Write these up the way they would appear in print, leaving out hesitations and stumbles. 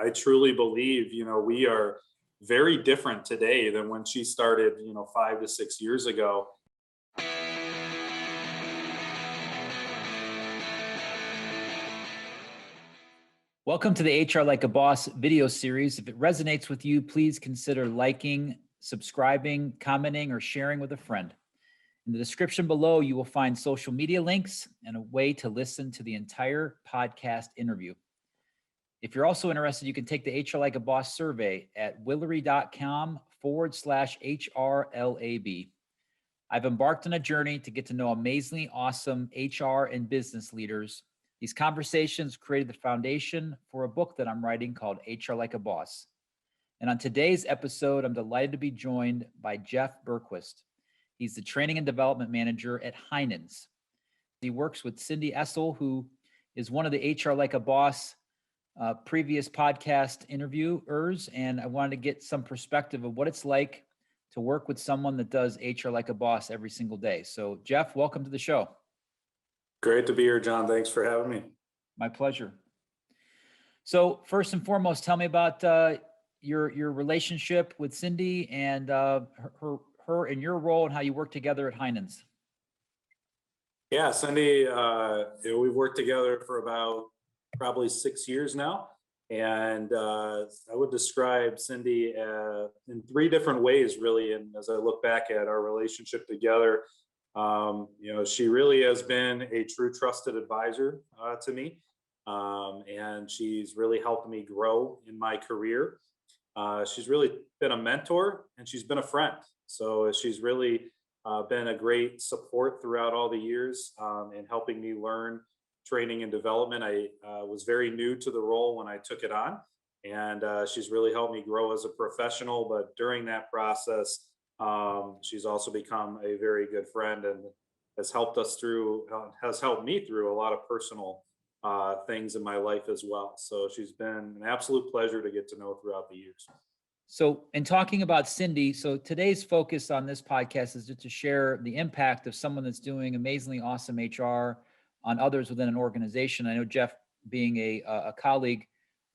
I truly believe, we are very different today than when she started, 5 to 6 years ago. Welcome to the HR Like a Boss video series. If it resonates with you, please consider liking, subscribing, commenting, or sharing with a friend. In the description below, you will find social media links and a way to listen to the entire podcast interview. If you're also interested, you can take the HR Like a Boss survey at willery.com/HRLAB. I've embarked on a journey to get to know amazingly awesome HR and business leaders. These conversations created the foundation for a book that I'm writing called HR Like a Boss. And on today's episode, I'm delighted to be joined by Jeff Berquist. He's the training and development manager at Heinen's. He works with Cindy Essel, who is one of the HR Like a Boss previous podcast interviewers. And I wanted to get some perspective of what it's like to work with someone that does HR Like a Boss every single day. So Jeff, welcome to the show. Great to be here, John. Thanks for having me. My pleasure. So first and foremost, tell me about your relationship with Cindy and her and your role and how you work together at Heinen's. Yeah, Cindy, we've worked together for about probably 6 years now. And I would describe Cindy in three different ways, really. And as I look back at our relationship together, she really has been a true trusted advisor to me. And she's really helped me grow in my career. She's really been a mentor and she's been a friend. So she's really been a great support throughout all the years in helping me learn training and development. I was very new to the role when I took it on, and she's really helped me grow as a professional. But during that process, she's also become a very good friend and has helped me through a lot of personal things in my life as well. So she's been an absolute pleasure to get to know throughout the years. So in talking about Cindy, so today's focus on this podcast is just to share the impact of someone that's doing amazingly awesome HR on others within an organization. I know Jeff, being a colleague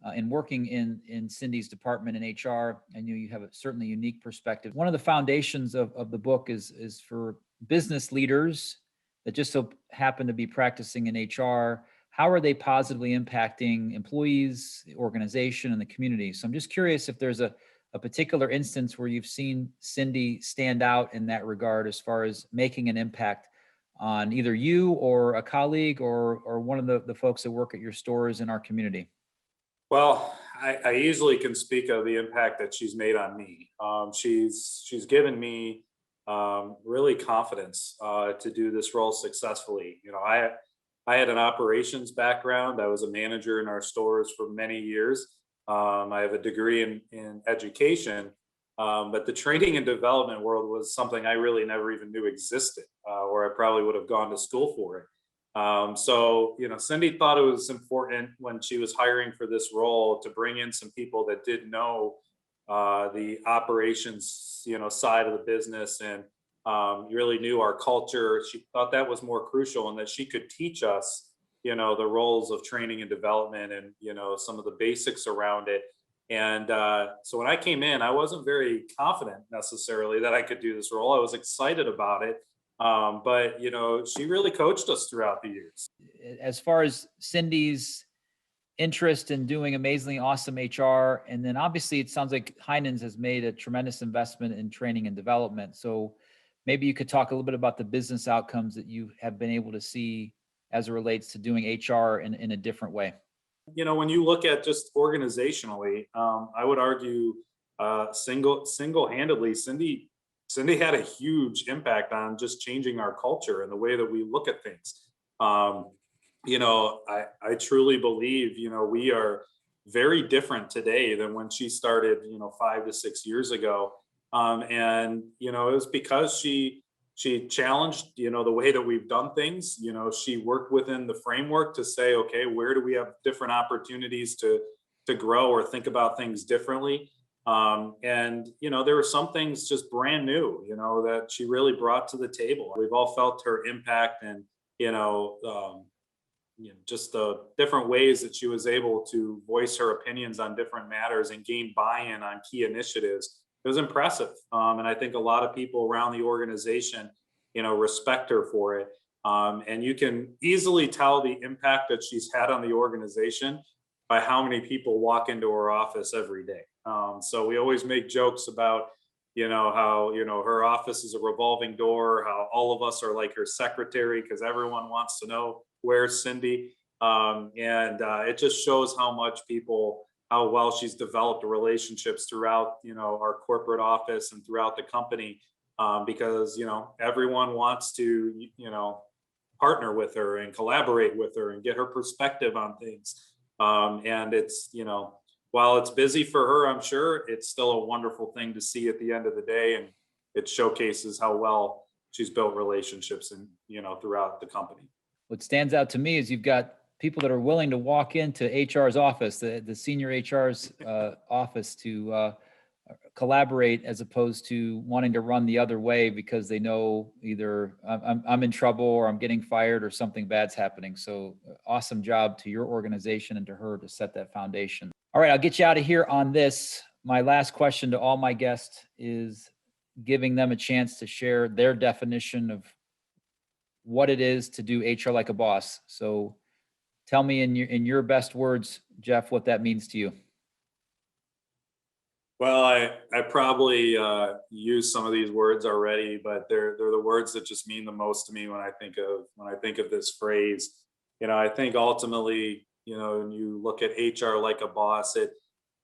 and working in Cindy's department in HR, I knew you have a certainly unique perspective. One of the foundations of the book is for business leaders that just so happen to be practicing in HR. How are they positively impacting employees, the organization, and the community? So I'm just curious if there's a particular instance where you've seen Cindy stand out in that regard as far as making an impact on either you or a colleague or one of the folks that work at your stores in our community. Well, I easily can speak of the impact that she's made on me. She's given me really confidence to do this role successfully. I had an operations background. I was a manager in our stores for many years. I have a degree in education, but the training and development world was something I really never even knew existed, or I probably would have gone to school for it. So Cindy thought it was important when she was hiring for this role to bring in some people that did know the operations, side of the business and really knew our culture. She thought that was more crucial and that she could teach us the roles of training and development and, some of the basics around it. And so when I came in, I wasn't very confident necessarily that I could do this role. I was excited about it. But she really coached us throughout the years. As far as Cindy's interest in doing amazingly awesome HR, and then obviously it sounds like Heinen's has made a tremendous investment in training and development. So maybe you could talk a little bit about the business outcomes that you have been able to see as it relates to doing HR in a different way. When you look at just organizationally, I would argue single-handedly, Cindy had a huge impact on just changing our culture and the way that we look at things. I truly believe, we are very different today than when she started, 5 to 6 years ago. And it was because she challenged, the way that we've done things. She worked within the framework to say, okay, where do we have different opportunities to grow or think about things differently? And there were some things just brand new, that she really brought to the table. We've all felt her impact and, just the different ways that she was able to voice her opinions on different matters and gain buy-in on key initiatives. It was impressive. And I think a lot of people around the organization, respect her for it. And you can easily tell the impact that she's had on the organization by how many people walk into her office every day. So we always make jokes about, how, her office is a revolving door, how all of us are like her secretary because everyone wants to know where's Cindy. And it just shows how well she's developed relationships throughout, our corporate office and throughout the company. Because, everyone wants to, partner with her and collaborate with her and get her perspective on things. And it's, while it's busy for her, I'm sure it's still a wonderful thing to see at the end of the day. And it showcases how well she's built relationships and, throughout the company. What stands out to me is you've got people that are willing to walk into HR's office, the senior HR's office to collaborate, as opposed to wanting to run the other way because they know either I'm in trouble or I'm getting fired or something bad's happening. So awesome job to your organization and to her to set that foundation. All right, I'll get you out of here on this. My last question to all my guests is giving them a chance to share their definition of what it is to do HR like a boss. So tell me in your best words, Jeff, what that means to you. Well, I probably use some of these words already, but they're the words that just mean the most to me when I think of this phrase. I think ultimately, when you look at HR like a boss, it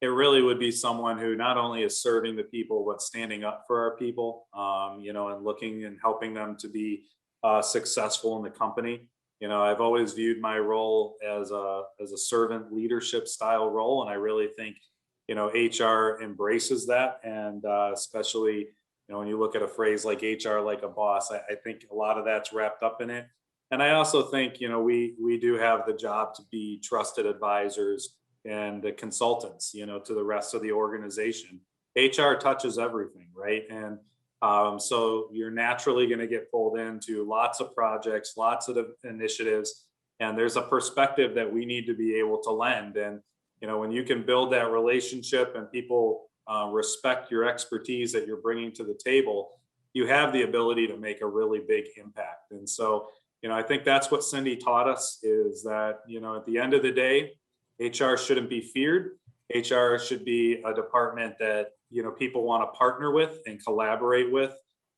really would be someone who not only is serving the people, but standing up for our people, and looking and helping them to be successful in the company. I've always viewed my role as a servant leadership style role, and I really think HR embraces that. And especially, when you look at a phrase like HR like a boss, I think a lot of that's wrapped up in it. And I also think, we do have the job to be trusted advisors and the consultants, to the rest of the organization. HR touches everything, right? And so you're naturally going to get pulled into lots of projects, lots of initiatives, and there's a perspective that we need to be able to lend. And when you can build that relationship and people respect your expertise that you're bringing to the table, you have the ability to make a really big impact. And so, I think that's what Cindy taught us, is that, at the end of the day, HR shouldn't be feared. HR should be a department that, people want to partner with and collaborate with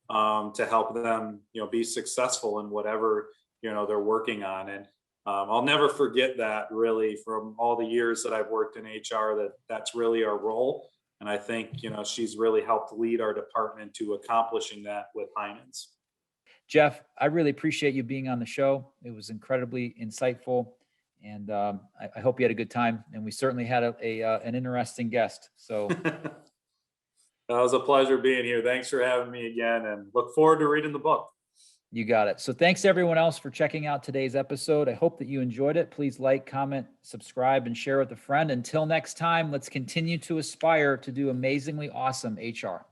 to help them, be successful in whatever, they're working on. And I'll never forget that, really, from all the years that I've worked in HR, that's really our role. And I think, she's really helped lead our department to accomplishing that with Heinens. Jeff, I really appreciate you being on the show. It was incredibly insightful, and I hope you had a good time. And we certainly had an interesting guest. So It was a pleasure being here. Thanks for having me again, and look forward to reading the book. you got it. So thanks to everyone else for checking out today's episode. I hope that you enjoyed it. Please like, comment, subscribe, and share with a friend. Until next time, let's continue to aspire to do amazingly awesome HR.